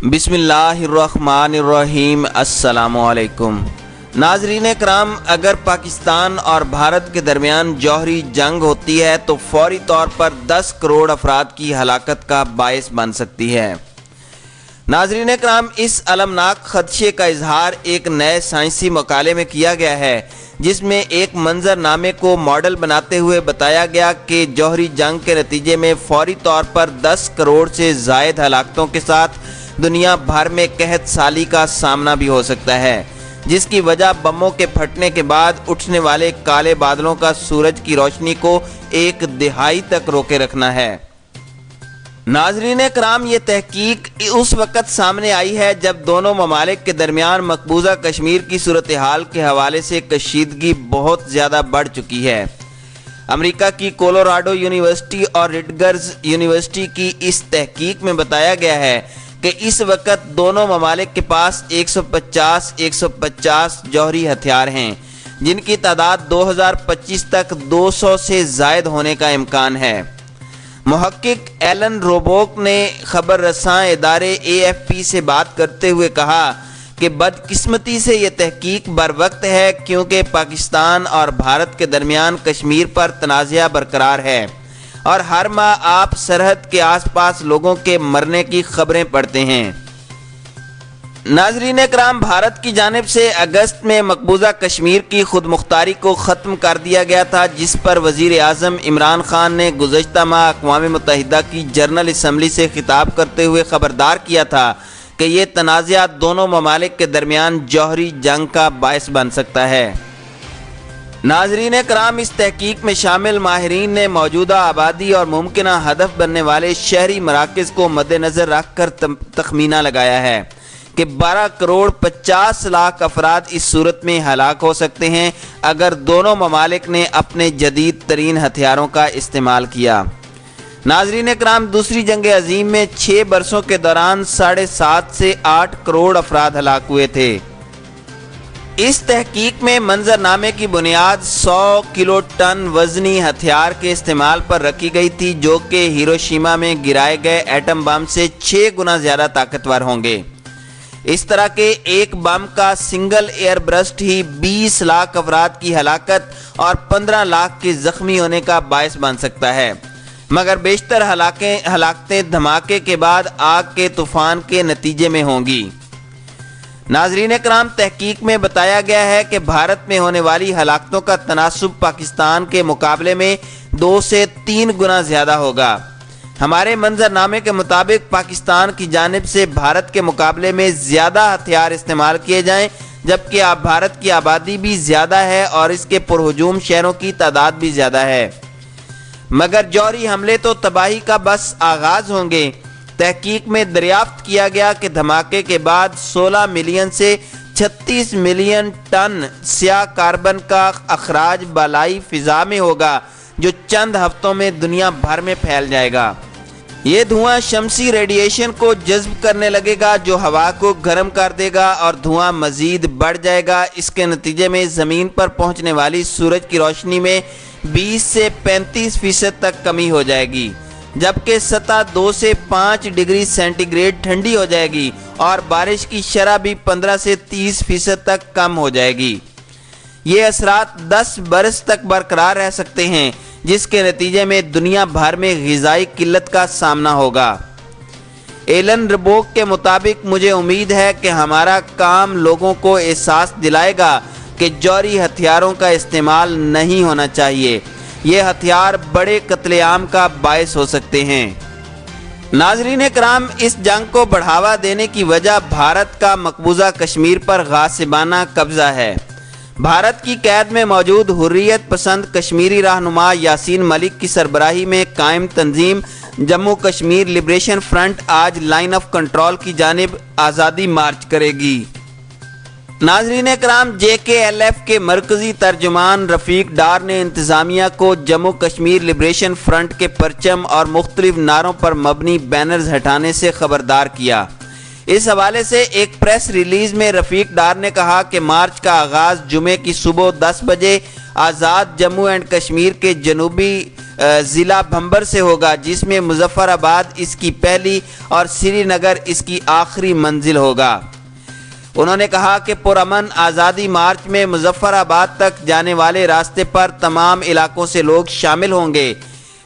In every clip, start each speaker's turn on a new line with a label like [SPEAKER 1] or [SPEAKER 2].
[SPEAKER 1] بسم اللہ الرحمن الرحیم۔ السلام علیکم ناظرین کرام، اگر پاکستان اور بھارت کے درمیان جوہری جنگ ہوتی ہے تو فوری طور پر 10 کروڑ افراد کی ہلاکت کا باعث بن سکتی ہے۔ ناظرین کرام، اس المناک خدشے کا اظہار ایک نئے سائنسی مقالے میں کیا گیا ہے، جس میں ایک منظر نامے کو ماڈل بناتے ہوئے بتایا گیا کہ جوہری جنگ کے نتیجے میں فوری طور پر 10 کروڑ سے زائد ہلاکتوں کے ساتھ دنیا بھر میں قحط سالی کا سامنا بھی ہو سکتا ہے، جس کی وجہ بموں کے پھٹنے کے بعد اٹھنے والے کالے بادلوں کا سورج کی روشنی کو ایک دہائی تک روکے رکھنا ہے۔ ناظرین کرام، یہ تحقیق اس وقت سامنے آئی ہے جب دونوں ممالک کے درمیان مقبوضہ کشمیر کی صورتحال کے حوالے سے کشیدگی بہت زیادہ بڑھ چکی ہے۔ امریکہ کی کولوراڈو یونیورسٹی اور رٹگرز یونیورسٹی کی اس تحقیق میں بتایا گیا ہے کہ اس وقت دونوں ممالک کے پاس 150 جوہری ہتھیار ہیں، جن کی تعداد 2025 تک 200 سے زائد ہونے کا امکان ہے۔ محقق ایلن روبوک نے خبر رساں ادارے AFP سے بات کرتے ہوئے کہا کہ بدقسمتی سے یہ تحقیق بروقت ہے، کیونکہ پاکستان اور بھارت کے درمیان کشمیر پر تنازعہ برقرار ہے اور ہر ماہ آپ سرحد کے آس پاس لوگوں کے مرنے کی خبریں پڑھتے ہیں۔ ناظرین کرام، بھارت کی جانب سے اگست میں مقبوضہ کشمیر کی خود مختاری کو ختم کر دیا گیا تھا، جس پر وزیر اعظم عمران خان نے گزشتہ ماہ اقوام متحدہ کی جنرل اسمبلی سے خطاب کرتے ہوئے خبردار کیا تھا کہ یہ تنازعات دونوں ممالک کے درمیان جوہری جنگ کا باعث بن سکتا ہے۔ ناظرین کرام، اس تحقیق میں شامل ماہرین نے موجودہ آبادی اور ممکنہ ہدف بننے والے شہری مراکز کو مد نظر رکھ کر تخمینہ لگایا ہے کہ 12 کروڑ 50 لاکھ افراد اس صورت میں ہلاک ہو سکتے ہیں اگر دونوں ممالک نے اپنے جدید ترین ہتھیاروں کا استعمال کیا۔ ناظرین کرام، دوسری جنگ عظیم میں 6 برسوں کے دوران 7.5 سے 8 کروڑ افراد ہلاک ہوئے تھے۔ اس تحقیق میں منظر نامے کی بنیاد 100 کلو ٹن وزنی ہتھیار کے استعمال پر رکھی گئی تھی، جو کہ ہیروشیما میں گرائے گئے ایٹم بم سے 6 گنا زیادہ طاقتور ہوں گے۔ اس طرح کے ایک بم کا سنگل ایئر برسٹ ہی 20 لاکھ افراد کی ہلاکت اور 15 لاکھ کے زخمی ہونے کا باعث بن سکتا ہے، مگر بیشتر ہلاکتیں دھماکے کے بعد آگ کے طوفان کے نتیجے میں ہوں گی۔ ناظرین کرام، تحقیق میں بتایا گیا ہے کہ بھارت میں ہونے والی ہلاکتوں کا تناسب پاکستان کے مقابلے میں 2 سے 3 گنا زیادہ ہوگا۔ ہمارے منظر نامے کے مطابق پاکستان کی جانب سے بھارت کے مقابلے میں زیادہ ہتھیار استعمال کیے جائیں، جبکہ بھارت کی آبادی بھی زیادہ ہے اور اس کے پرہجوم شہروں کی تعداد بھی زیادہ ہے، مگر جوہری حملے تو تباہی کا بس آغاز ہوں گے۔ تحقیق میں دریافت کیا گیا کہ دھماکے کے بعد 16 ملین سے 36 ملین ٹن سیاہ کاربن کا اخراج بالائی فضا میں ہوگا، جو چند ہفتوں میں دنیا بھر میں پھیل جائے گا۔ یہ دھواں شمسی ریڈیشن کو جذب کرنے لگے گا، جو ہوا کو گرم کر دے گا اور دھواں مزید بڑھ جائے گا۔ اس کے نتیجے میں زمین پر پہنچنے والی سورج کی روشنی میں 20 سے 35% تک کمی ہو جائے گی، جبکہ سطح 2 سے 5 ڈگری سینٹی گریڈ ٹھنڈی ہو جائے گی اور بارش کی شرح بھی 15 سے 30% تک کم ہو جائے گی۔ یہ اثرات 10 برس تک برقرار رہ سکتے ہیں، جس کے نتیجے میں دنیا بھر میں غذائی قلت کا سامنا ہوگا۔ ایلن روبوک کے مطابق، مجھے امید ہے کہ ہمارا کام لوگوں کو احساس دلائے گا کہ جوہری ہتھیاروں کا استعمال نہیں ہونا چاہیے۔ یہ ہتھیار بڑے قتل عام کا باعث ہو سکتے ہیں۔ ناظرین کرام، اس جنگ کو بڑھاوا دینے کی وجہ بھارت کا مقبوضہ کشمیر پر غاصبانہ قبضہ ہے۔ بھارت کی قید میں موجود حریت پسند کشمیری رہنما یاسین ملک کی سربراہی میں قائم تنظیم جموں کشمیر لبریشن فرنٹ آج لائن آف کنٹرول کی جانب آزادی مارچ کرے گی۔ ناظرین کرام، JKLF کے مرکزی ترجمان رفیق ڈار نے انتظامیہ کو جموں کشمیر لبریشن فرنٹ کے پرچم اور مختلف نعروں پر مبنی بینرز ہٹانے سے خبردار کیا۔ اس حوالے سے ایک پریس ریلیز میں رفیق ڈار نے کہا کہ مارچ کا آغاز جمعے کی صبح 10 بجے آزاد جموں اینڈ کشمیر کے جنوبی ضلع بھمبر سے ہوگا، جس میں مظفر آباد اس کی پہلی اور سری نگر اس کی آخری منزل ہوگا۔ انہوں نے کہا کہ پرامن آزادی مارچ میں مظفر آباد تک جانے والے راستے پر تمام علاقوں سے لوگ شامل ہوں گے۔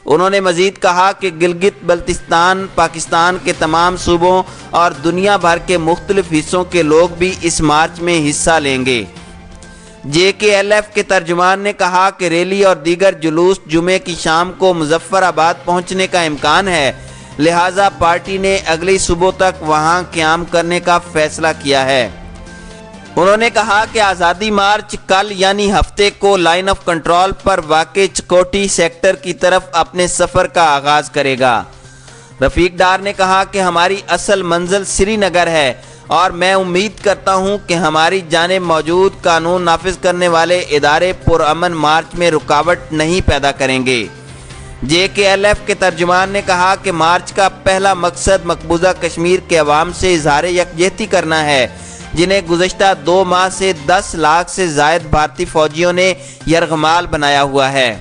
[SPEAKER 1] انہوں نے مزید کہا کہ گلگت بلتستان، پاکستان کے تمام صوبوں اور دنیا بھر کے مختلف حصوں کے لوگ بھی اس مارچ میں حصہ لیں گے۔ JKLF کے ترجمان نے کہا کہ ریلی اور دیگر جلوس جمعے کی شام کو مظفر آباد پہنچنے کا امکان ہے، لہٰذا پارٹی نے اگلی صبح تک وہاں قیام کرنے کا فیصلہ کیا ہے۔ انہوں نے کہا کہ آزادی مارچ کل یعنی ہفتے کو لائن آف کنٹرول پر واقع چکوٹی سیکٹر کی طرف اپنے سفر کا آغاز کرے گا۔ رفیق ڈار نے کہا کہ ہماری اصل منزل سری نگر ہے اور میں امید کرتا ہوں کہ ہماری جانب موجود قانون نافذ کرنے والے ادارے پرامن مارچ میں رکاوٹ نہیں پیدا کریں گے۔ JKLF کے ترجمان نے کہا کہ مارچ کا پہلا مقصد مقبوضہ کشمیر کے عوام سے اظہار یکجہتی کرنا ہے، جنہیں گزشتہ 2 ماہ سے 10 لاکھ سے زائد بھارتی فوجیوں نے یرغمال بنایا ہوا ہے۔